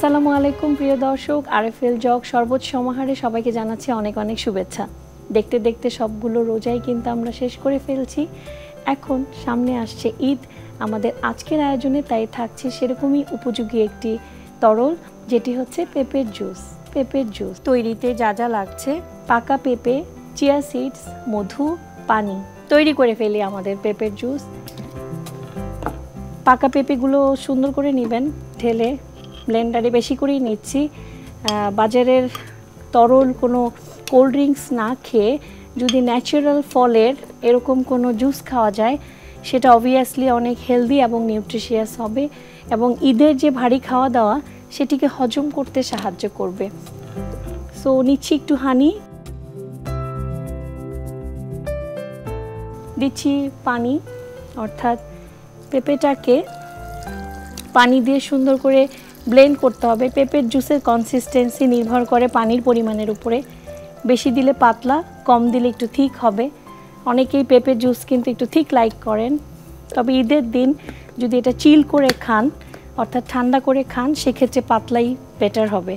আসসালামু আলাইকুম প্রিয় দর্শক, আরএফএল জগ শরবত সমাহারে সবাইকে জানাচ্ছি অনেক অনেক শুভেচ্ছা। দেখতে দেখতে সবগুলো রোজাই কিন্তু আমরা শেষ করে ফেলছি। এখন সামনে আসছে ঈদ। আমাদের আজকের আয়োজনে তাই থাকছে সেরকমই উপযোগী একটি তরল, যেটি হচ্ছে পেঁপের জুস। পেঁপের জুস তৈরিতে যা যা লাগছে: পাকা পেঁপে, চিয়া সিডস, মধু, পানি। তৈরি করে ফেলি আমাদের পেঁপের জুস। পাকা পেঁপেগুলো সুন্দর করে নেবেন, ঢেলে ব্লেন্ডারে বেশি করেই নিচ্ছি। বাজারের তরল কোনো কোল্ড ড্রিঙ্কস না খেয়ে যদি ন্যাচারাল ফলের এরকম কোনো জুস খাওয়া যায়, সেটা অবভিয়াসলি অনেক হেলদি এবং নিউট্রিশিয়াস হবে এবং ঈদের যে ভারী খাওয়া দাওয়া সেটিকে হজম করতে সাহায্য করবে। সো নিচ্ছি একটু হানি, দিচ্ছি পানি, অর্থাৎ পেঁপেটাকে পানি দিয়ে সুন্দর করে ব্লেন্ড করতে হবে। পেঁপের জুসের কনসিস্টেন্সি নির্ভর করে পানির পরিমাণের উপরে। বেশি দিলে পাতলা, কম দিলে একটু থিক হবে। অনেকেই পেঁপের জুস কিন্তু একটু থিক লাইক করেন, তবে ঈদের দিন যদি এটা চিল করে খান, অর্থাৎ ঠান্ডা করে খান, সেক্ষেত্রে পাতলাই বেটার হবে।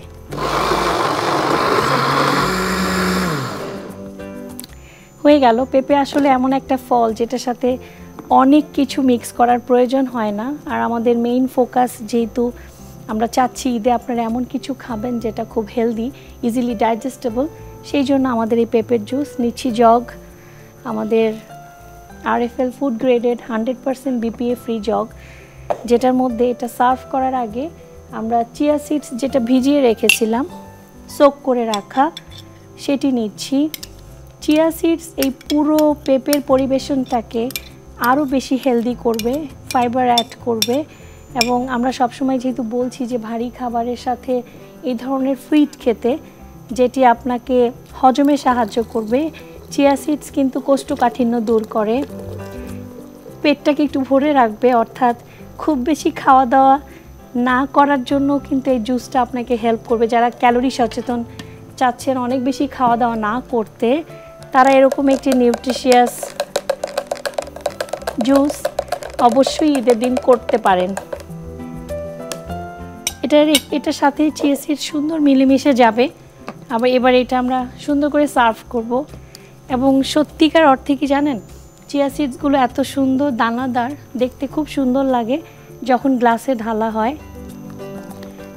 হয়ে গেল। পেঁপে আসলে এমন একটা ফল যেটার সাথে অনেক কিছু মিক্স করার প্রয়োজন হয় না। আর আমাদের মেইন ফোকাস যেহেতু আমরা চাচ্ছি ঈদে আপনারা এমন কিছু খাবেন যেটা খুব হেলদি, ইজিলি ডাইজেস্টেবল, সেই জন্য আমাদের এই পেঁপের জুস নিচ্ছি জগ। আমাদের RFL food graded 100% BPA free jug, যেটার মধ্যে এটা সার্ভ করার আগে আমরা চিয়া সিডস যেটা ভিজিয়ে রেখেছিলাম, সোক করে রাখা, সেটি নিচ্ছি। চিয়া সিডস এই পুরো পেঁপের পরিবেশনটাকে আরও বেশি হেলদি করবে, ফাইবার অ্যাড করবে এবং আমরা সবসময় যেহেতু বলছি যে ভারী খাবারের সাথে এই ধরনের ফ্রুট খেতে, যেটি আপনাকে হজমে সাহায্য করবে। চিয়া সিডস কিন্তু কোষ্ঠকাঠিন্য দূর করে, পেটটাকে একটু ভরে রাখবে, অর্থাৎ খুব বেশি খাওয়া দাওয়া না করার জন্য কিন্তু এই জুসটা আপনাকে হেল্প করবে। যারা ক্যালোরি সচেতন, চাচ্ছেন অনেক বেশি খাওয়া দাওয়া না করতে, তারা এরকম একটি নিউট্রিশিয়াস জুস অবশ্যই ঈদের দিন করতে পারেন। এটার সাথে চিয়া সিডস সুন্দর মিলেমিশে যাবে। আবার এবার এটা আমরা সুন্দর করে সার্ভ করব এবং সত্যিকার অর্থে কি জানেন, চিয়া সিডসগুলো এত সুন্দর দানাদার, দেখতে খুব সুন্দর লাগে যখন গ্লাসে ঢালা হয়।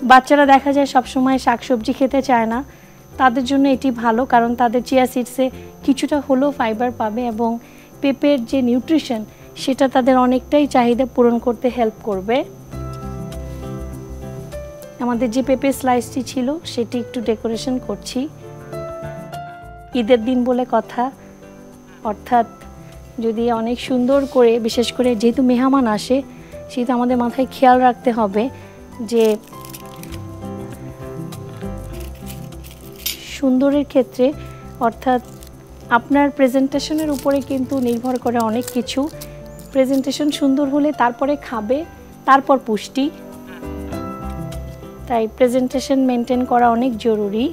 বাচ্চারা দেখা যায় সবসময় শাকসবজি খেতে চায় না, তাদের জন্য এটি ভালো, কারণ তাদের চিয়া সিডসে কিছুটা হলেও ফাইবার পাবে এবং পেঁপের যে নিউট্রিশন সেটা তাদের অনেকটাই চাহিদা পূরণ করতে হেল্প করবে। আমাদের যে পেঁপে স্লাইসটি ছিল সেটি একটু ডেকোরেশন করছি। ঈদের দিন বলে কথা, অর্থাৎ যদি অনেক সুন্দর করে, বিশেষ করে যেহেতু মেহমান আসে, সেহেতু আমাদের মাথায় খেয়াল রাখতে হবে যে সুন্দরের ক্ষেত্রে, অর্থাৎ আপনার প্রেজেন্টেশনের উপরে কিন্তু নির্ভর করে অনেক কিছু। প্রেজেন্টেশন সুন্দর হলে তারপরে খাবে, তারপর পুষ্টি, তাই প্রেজেন্টেশন মেনটেন করা অনেক জরুরি।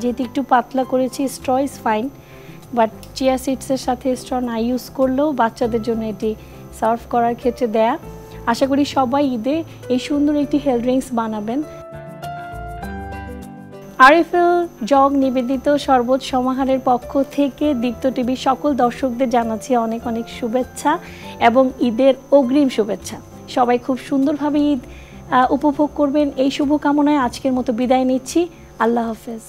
যেহেতু একটু পাতলা করেছি, straw is fine, but chia সিডসের সাথে স্ট্র না ইউজ করলেও বাচ্চাদের জন্য এটি সার্ভ করার ক্ষেত্রে দেয়া। আশা করি সবাই ঈদে এই সুন্দর একটি হেলথ ড্রিঙ্কস বানাবেন। আরএফএল জগ নিবেদিত শরবত সমাহারের পক্ষ থেকে দীপ্ত টিভির সকল দর্শকদের জানাচ্ছি অনেক অনেক শুভেচ্ছা এবং ঈদের অগ্রিম শুভেচ্ছা। সবাই খুব সুন্দরভাবে ঈদ উপভোগ করবেন এই শুভকামনায় আজকের মতো বিদায় নিচ্ছি। আল্লাহ হাফেজ।